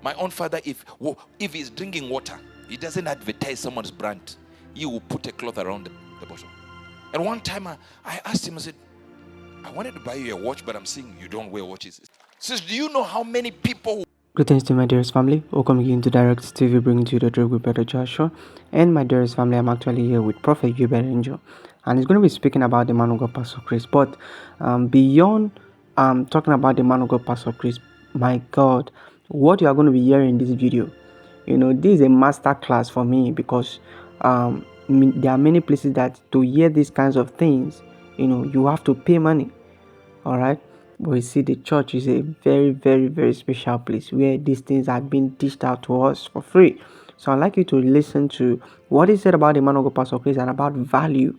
My own father, if he's drinking water, he doesn't advertise someone's brand. He will put a cloth around the bottle. And one time I asked him, I said, I wanted to buy you a watch, but I'm seeing you don't wear watches. He says, do you know how many people... Greetings to my dearest family. Welcome again to Direct TV, bringing to you the truth with Brother Joshua. And my dearest family, I'm actually here with Prophet Uebert Angel, and he's going to be speaking about the man of God, Pastor Chris. But beyond talking about the man of God, Pastor Chris, my God, what you are going to be hearing in this video, this is a master class for me because there are many places that to hear these kinds of things, you have to pay money. All right. But you see, the church is a very, very, very special place where these things are being dished out to us for free. So I'd like you to listen to what he said about the man of God, Pastor Chris, and about value.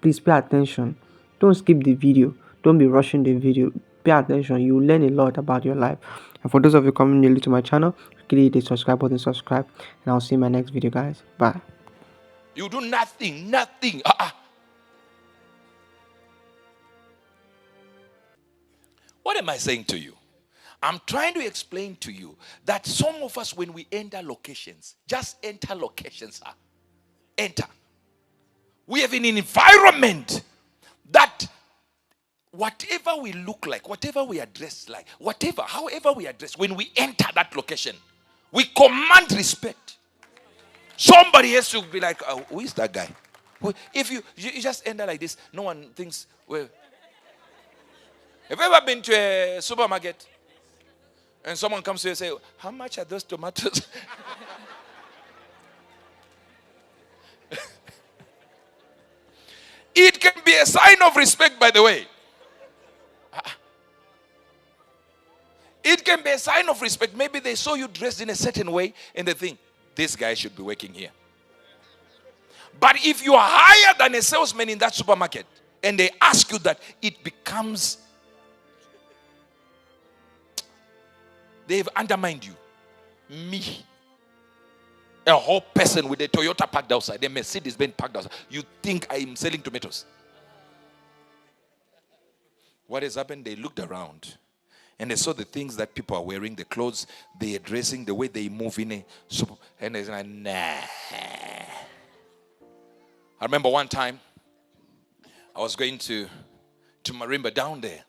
Please pay attention. Don't skip the video. Don't be rushing the video. Pay attention. You will learn a lot about your life. And for those of you coming newly to my channel, click the subscribe button, subscribe, and I'll see you in my next video, guys. Bye. You do nothing. What am I saying to you? I'm trying to explain to you that some of us, when we enter locations, just enter locations, enter. We have an environment that whatever we look like, whatever we are dressed like, however we are dressed, when we enter that location, we command respect. Somebody has to be like, who is that guy? If you just enter like this, no one thinks, well, have you ever been to a supermarket and someone comes to you and say, how much are those tomatoes? It can be a sign of respect, by the way. It can be a sign of respect. Maybe they saw you dressed in a certain way and they think, this guy should be working here. But if you are higher than a salesman in that supermarket and they ask you that, it becomes, they've undermined you. Me, a whole person with a Toyota parked outside, a Mercedes Benz parked outside, you think I am selling tomatoes. What has happened? They looked around and they saw the things that people are wearing, the clothes they are dressing, the way they move in a super, and they're like, nah. I remember one time I was going to Marimba down there.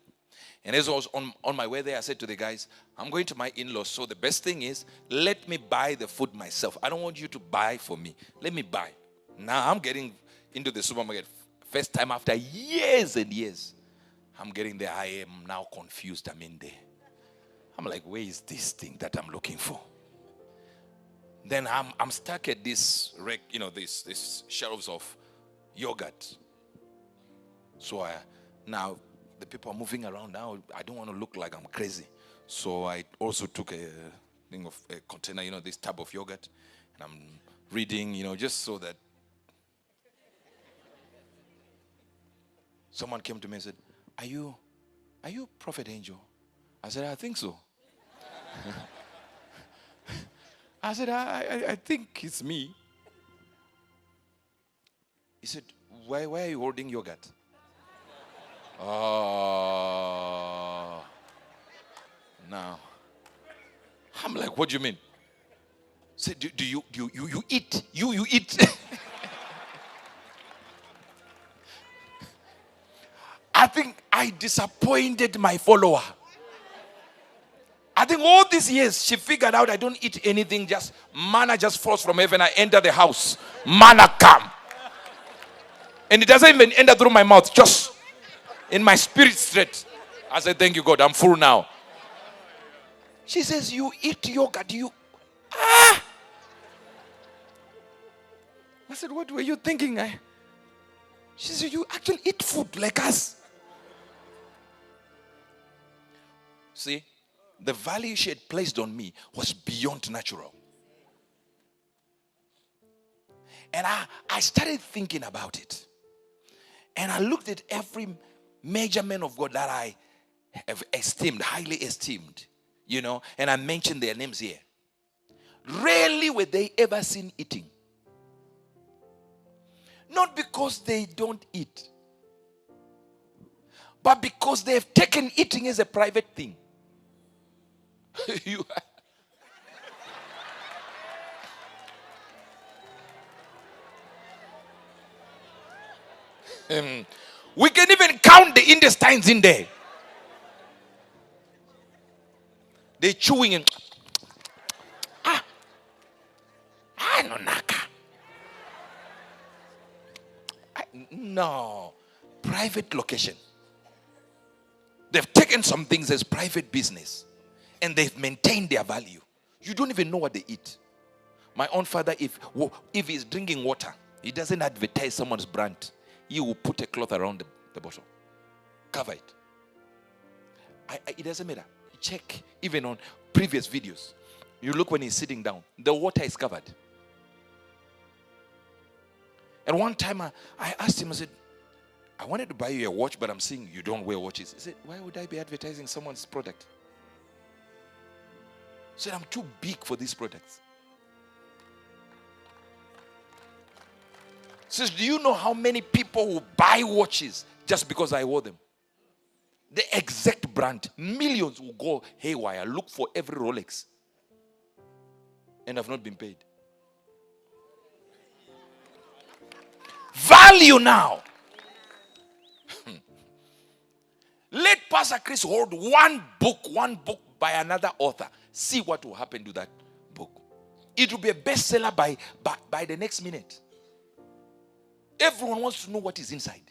And as I was on my way there, I said to the guys, I'm going to my in-laws. So the best thing is, let me buy the food myself. I don't want you to buy for me. Let me buy. Now I'm getting into the supermarket. First time after years and years. I'm getting there. I am now confused. I'm in there. I'm like, where is this thing that I'm looking for? Then I'm stuck at this rack, this shelves of yogurt. So now the people are moving around now. I don't want to look like I'm crazy. So I also took a thing of a container, this tub of yogurt. And I'm reading, just so that. Someone came to me and said, Are you Prophet Angel? I said, I think so. I said, I think it's me. He said, why are you holding yogurt? Oh, now I'm like, what do you mean? Say, do you eat? You eat? I think I disappointed my follower. I think all these years she figured out I don't eat anything, just manna just falls from heaven. I enter the house, manna come. And it doesn't even enter through my mouth, just in my spirit straight. I said, thank you, God, I'm full now. She says, you eat yogurt, I said, what were you thinking? She said, you actually eat food like us. See, the value she had placed on me was beyond natural. And I started thinking about it. And I looked at every major man of God that I have esteemed, highly esteemed, and I mentioned their names here. Rarely were they ever seen eating. Not because they don't eat, but because they have taken eating as a private thing. We can even count the intestines in there. They're chewing and no naka. No. Private location. They've taken some things as private business and they've maintained their value. You don't even know what they eat. My own father, if he's drinking water, he doesn't advertise someone's brand. He will put a cloth around the bottle. Cover it. It doesn't matter. Check even on previous videos. You look when he's sitting down. The water is covered. And one time I asked him, I said, I wanted to buy you a watch, but I'm seeing you don't wear watches. He said, why would I be advertising someone's product? He said, I'm too big for these products. He says, do you know how many people will buy watches just because I wore them? The exact brand. Millions will go haywire, look for every Rolex. And have not been paid. Value now. Let Pastor Chris hold one book by another author. See what will happen to that book. It will be a bestseller by the next minute. Everyone wants to know what is inside.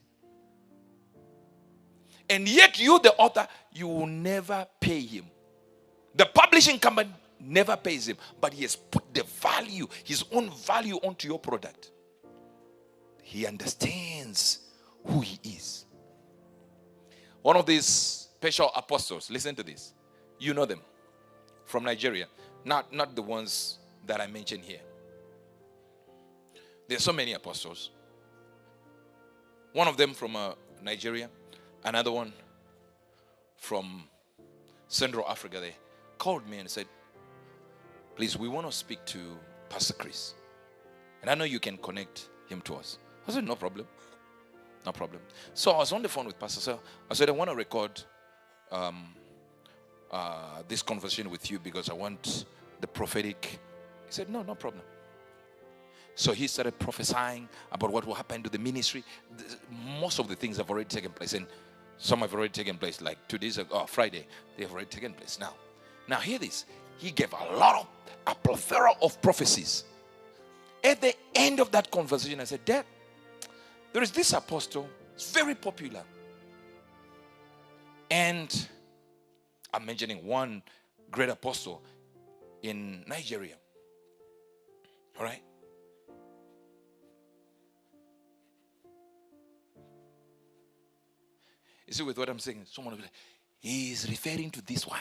And yet you, the author, you will never pay him. The publishing company never pays him. But he has put the value, his own value onto your product. He understands who he is. One of these special apostles, listen to this. You know them from Nigeria. Not the ones that I mentioned here. There are so many apostles. One of them from Nigeria. Another one from Central Africa. They called me and said, please, we want to speak to Pastor Chris. And I know you can connect him to us. I said, no problem. No problem. So I was on the phone with Pastor. So I said, I want to record this conversation with you because I want the prophetic. He said, no problem. So he started prophesying about what will happen to the ministry. Most of the things have already taken place. And some have already taken place. Like 2 days ago, Friday, they have already taken place. Now hear this. He gave a plethora of prophecies. At the end of that conversation, I said, Dad, there is this apostle. It's very popular. And I'm mentioning one great apostle in Nigeria. All right? You see with what I'm saying? Someone will be like, he is referring to this one.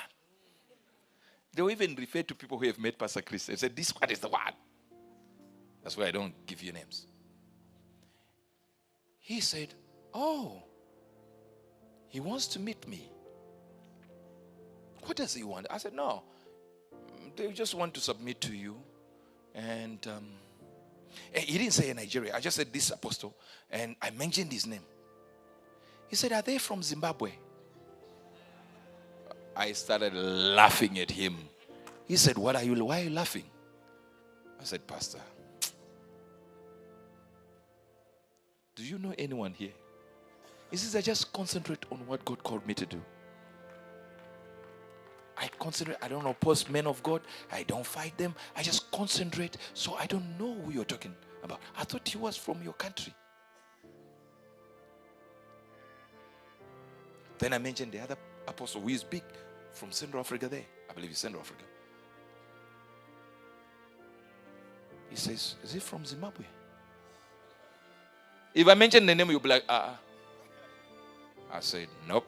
They will even refer to people who have met Pastor Chris and said, this one is the one. That's why I don't give you names. He said, oh, he wants to meet me. What does he want? I said, no, they just want to submit to you. And he didn't say Nigeria. I just said this apostle. And I mentioned his name. He said, are they from Zimbabwe? I started laughing at him. He said, why are you laughing? I said, Pastor, do you know anyone here? He says, I just concentrate on what God called me to do. I concentrate. I don't oppose men of God. I don't fight them. I just concentrate. So I don't know who you're talking about. I thought he was from your country. Then I mentioned the other apostle who is big from Central Africa there. I believe it's Central Africa. He says, is he from Zimbabwe? If I mention the name, you'll be like, I said, nope.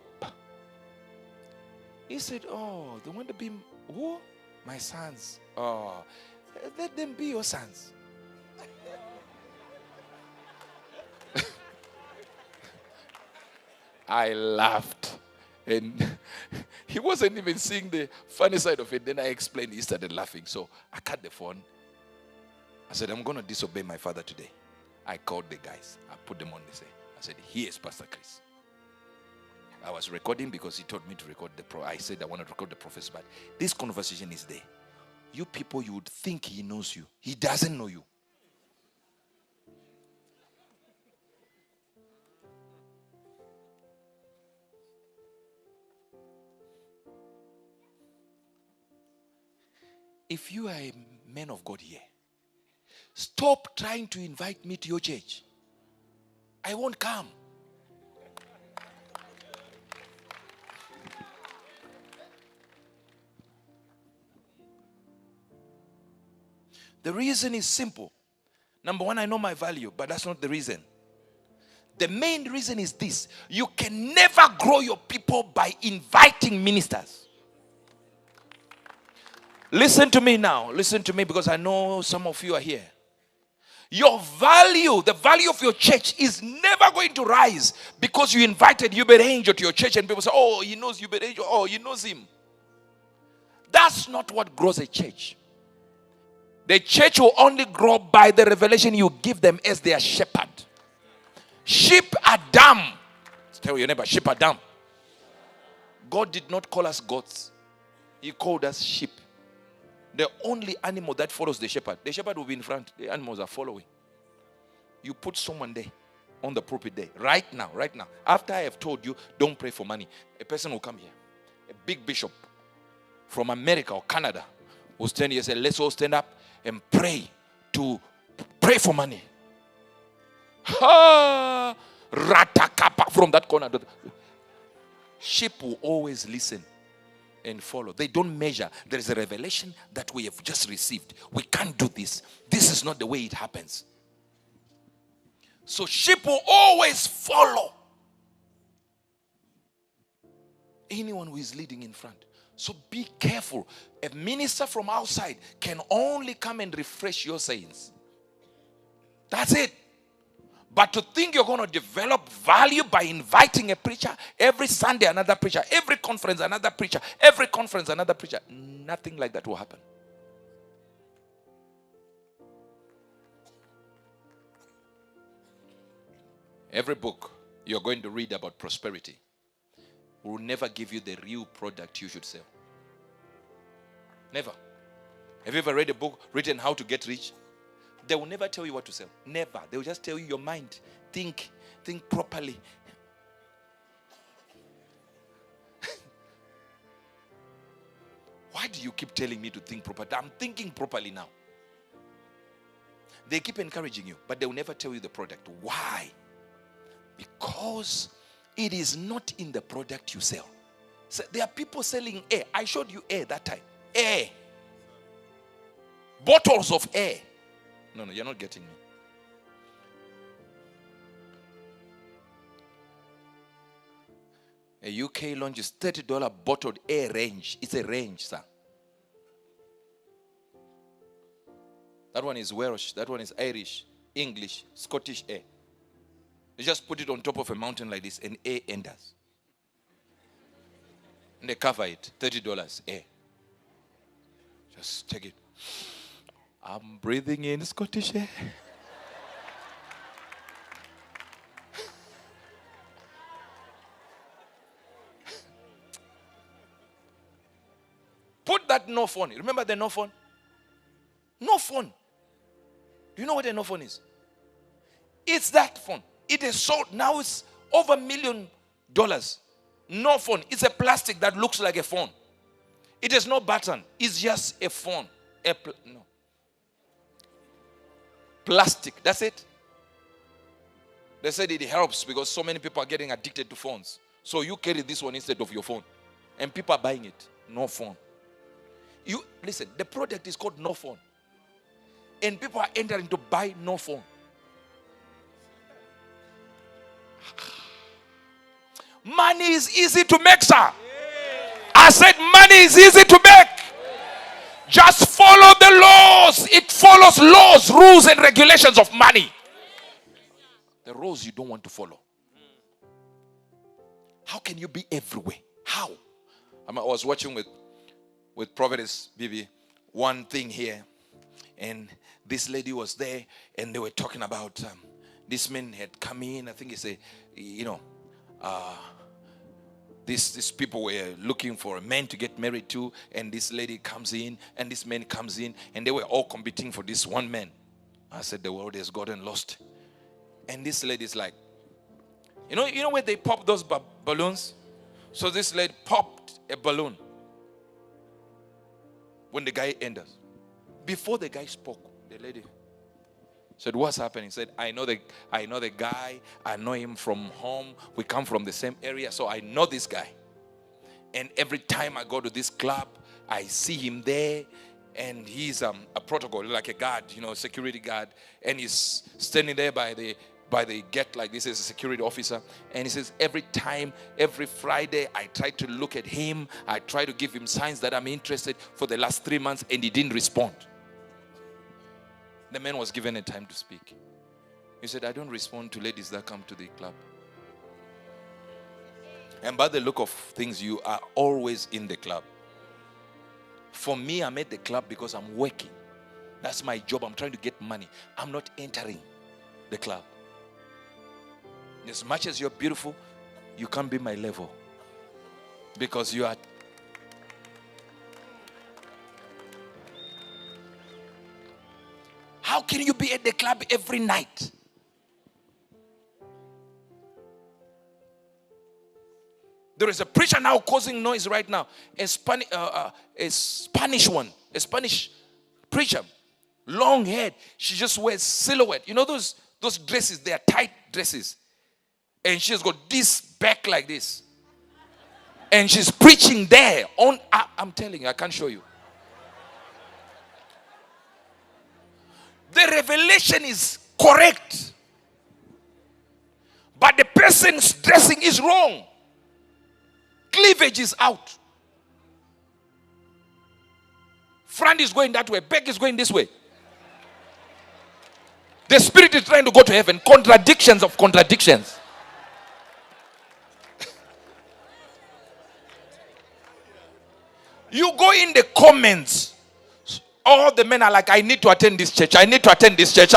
He said, oh, they want to be, who? My sons. Oh, let them be your sons. I laughed. And he wasn't even seeing the funny side of it. Then I explained, he started laughing. So I cut the phone. I said, I'm going to disobey my father today. I called the guys. I put them on the say. I said, here's Pastor Chris. I was recording because he told me to record I said I want to record the prophecy, but this conversation is there. You people, you would think he knows you. He doesn't know you. If you are a man of God here, stop trying to invite me to your church. I won't come. The reason is simple. Number one, I know my value, but that's not the reason. The main reason is this: you can never grow your people by inviting ministers. Listen to me now. Listen to me, because I know some of you are here. Your value, the value of your church, is never going to rise because you invited Uebert Angel to your church and people say, oh, he knows Uebert Angel. Oh, he knows him. That's not what grows a church. The church will only grow by the revelation you give them as their shepherd. Sheep are dumb. Tell your neighbor, sheep are dumb. God did not call us goats. He called us sheep. The only animal that follows the shepherd will be in front. The animals are following. You put someone there on the pulpit there. Right now. After I have told you, don't pray for money. A person will come here. A big bishop from America or Canada will stand here and say, let's all stand up and pray for money. Ha! Ratakapa from that corner. Sheep will always listen and follow. They don't measure. There is a revelation that we have just received. We can't do this. This is not the way it happens. So sheep will always follow anyone who is leading in front. So be careful. A minister from outside can only come and refresh your saints. That's it. But to think you're going to develop value by inviting a preacher, every Sunday another preacher, every conference another preacher, every conference another preacher, nothing like that will happen. Every book you're going to read about prosperity will never give you the real product you should sell. Never. Have you ever read a book written How to Get Rich? They will never tell you what to sell. Never. They will just tell you your mind. Think properly. Why do you keep telling me to think properly? I'm thinking properly now. They keep encouraging you, but they will never tell you the product. Why? Because it is not in the product you sell. So there are people selling air. I showed you air that time. Air. Bottles of air. No, you're not getting me. A UK launches $30 bottled air range. It's a range, sir. That one is Welsh. That one is Irish, English, Scottish air. You just put it on top of a mountain like this and air enters. And they cover it. $30 air. Just take it. I'm breathing in Scottish air. Put that no phone. Remember the no phone? No phone. Do you know what a no phone is? It's that phone. It is sold. Now it's over $1 million. No phone. It's a plastic that looks like a phone. It has no button. It's just a phone. No. Plastic. That's it. They said it helps because so many people are getting addicted to phones. So you carry this one instead of your phone. And people are buying it. No phone. You listen, the product is called no phone. And people are entering to buy no phone. Money is easy to make, sir. I said money is easy to make. Just follow the laws. It follows laws, rules, and regulations of money. The rules you don't want to follow. How can you be everywhere? How? I was watching with Prophetess Bibi one thing here, and this lady was there, and they were talking about this man had come in. I think he said, these people were looking for a man to get married to, and this lady comes in, and this man comes in, and they were all competing for this one man. I said, the world has gotten lost. And this lady's like, you know where they pop those balloons? So this lady popped a balloon. when the guy enters. Before the guy spoke, the lady said, "What's happening?" He said, I know the guy. I know him from home. We come from the same area, so I know this guy. And every time I go to this club, I see him there. And he's a protocol, like a guard, security guard. And he's standing there by the gate like this as a security officer. And he says, every Friday, I try to look at him. I try to give him signs that I'm interested for the last 3 months, and he didn't respond. The man was given a time to speak. He said, I don't respond to ladies that come to the club. And by the look of things, you are always in the club. For me, I'm at the club because I'm working. That's my job. I'm trying to get money. I'm not entering the club. As much as you're beautiful, you can't be my level. Because you are. How can you be at the club every night? There is a preacher now causing noise right now. A Spanish preacher, long head. She just wears silhouette. You know those dresses? They are tight dresses, and she's got this back like this, and she's preaching there. I'm telling you, I can't show you. The revelation is correct, but the person's dressing is wrong. Cleavage is out. Front is going that way. Back is going this way. The spirit is trying to go to heaven. Contradictions of contradictions. You go in the comments. All the men are like, I need to attend this church. I need to attend this church.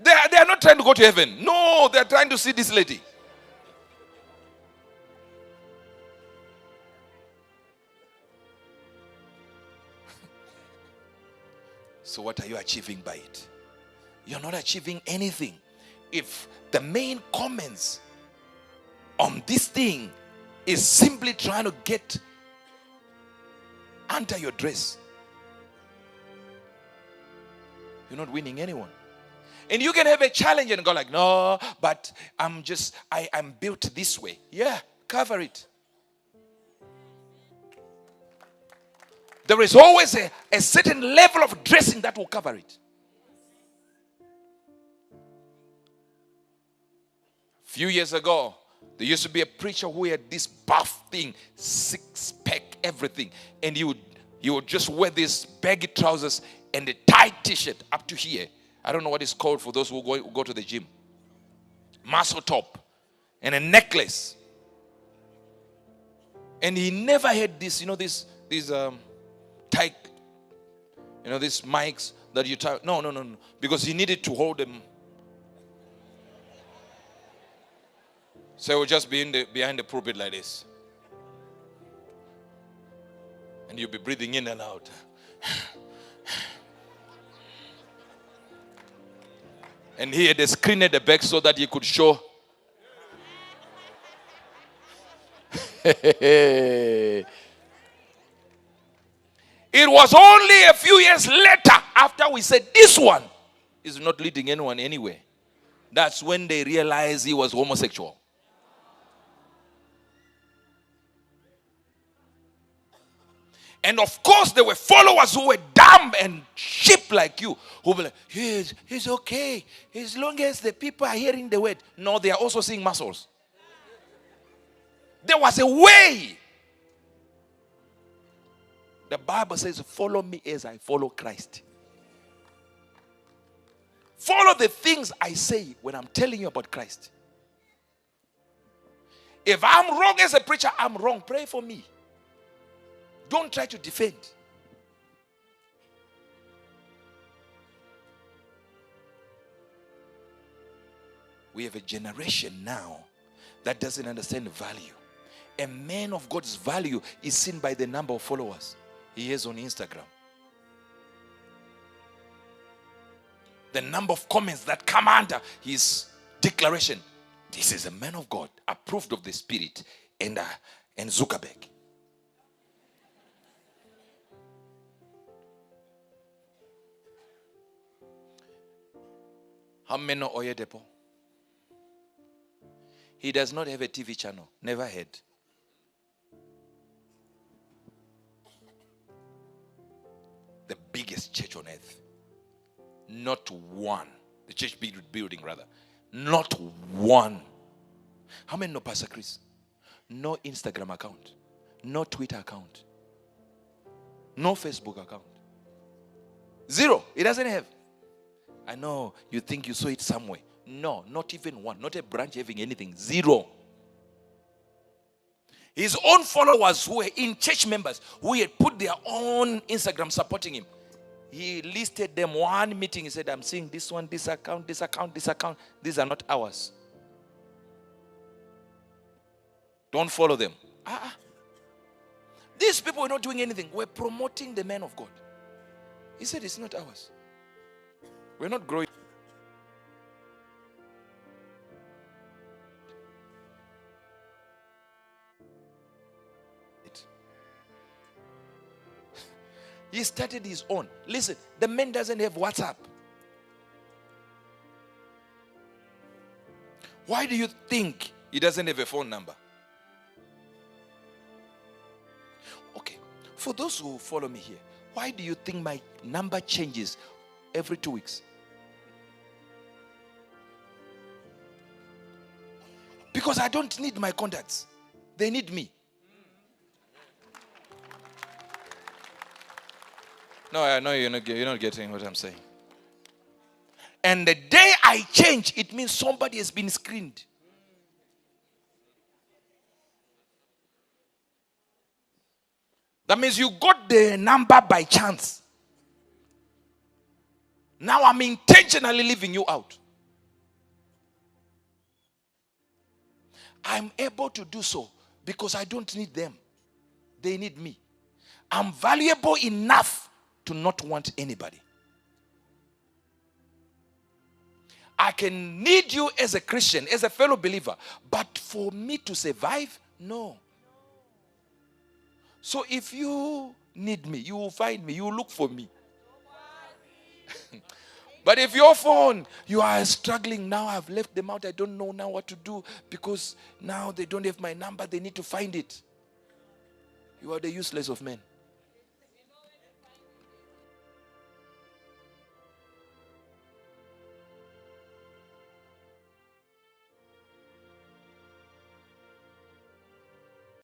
They are not trying to go to heaven. No, they are trying to see this lady. So what are you achieving by it? You're not achieving anything. If the main comments on this thing is simply trying to get under your dress, you're not winning anyone. And you can have a challenge and go like, no, but I'm built this way. Yeah, cover it. There is always a certain level of dressing that will cover it. A few years ago, there used to be a preacher who had this buff thing, six-pack, everything. And he would just wear these baggy trousers and a tight t-shirt up to here. I don't know what it's called for those who go to the gym. Muscle top and a necklace. And he never had this, these tight, these mics that you tie. No. Because he needed to hold them. So he would just be behind the pulpit like this. And you'll be breathing in and out. And he had a screen at the back so that he could show. It was only a few years later, after we said this one is not leading anyone anywhere, that's when they realized he was homosexual. And of course, there were followers who were dumb and sheep like you, who were like, yes, it's okay, as long as the people are hearing the word. No, they are also seeing muscles. There was a way. The Bible says, follow me as I follow Christ. Follow the things I say when I'm telling you about Christ. If I'm wrong as a preacher, I'm wrong. Pray for me. Don't try to defend. We have a generation now that doesn't understand value. A man of God's value is seen by the number of followers he has on Instagram. The number of comments that come under his declaration. This is a man of God, approved of the Spirit, and Zuckerberg. How many know Uebert? He does not have a TV channel. Never had. The biggest church on earth. Not one. The church building rather. Not one. How many know Pastor Chris? No Instagram account. No Twitter account. No Facebook account. Zero. He doesn't have. I know you think you saw it somewhere. No, not even one. Not a branch having anything. Zero. His own followers who were in church members who had put their own Instagram supporting him. He listed them one meeting. He said, I'm seeing this one, this account, this account, this account. These are not ours. Don't follow them. These people were not doing anything. We're promoting the man of God. He said, it's not ours. We're not growing. He started his own. Listen, the man doesn't have WhatsApp. Why do you think he doesn't have a phone number? Okay, for those who follow me here, why do you think my number changes every 2 weeks? Because I don't need my contacts. They need me. No, I know you're not getting what I'm saying. And the day I change, it means somebody has been screened. That means you got the number by chance. Now I'm intentionally leaving you out. I'm able to do so because I don't need them. They need me. I'm valuable enough to not want anybody. I can need you as a Christian, as a fellow believer, but for me to survive, no. So if you need me, you will find me, you will look for me. But if your phone, you are struggling, now I've left them out, I don't know now what to do because now they don't have my number, they need to find it. You are the useless of men.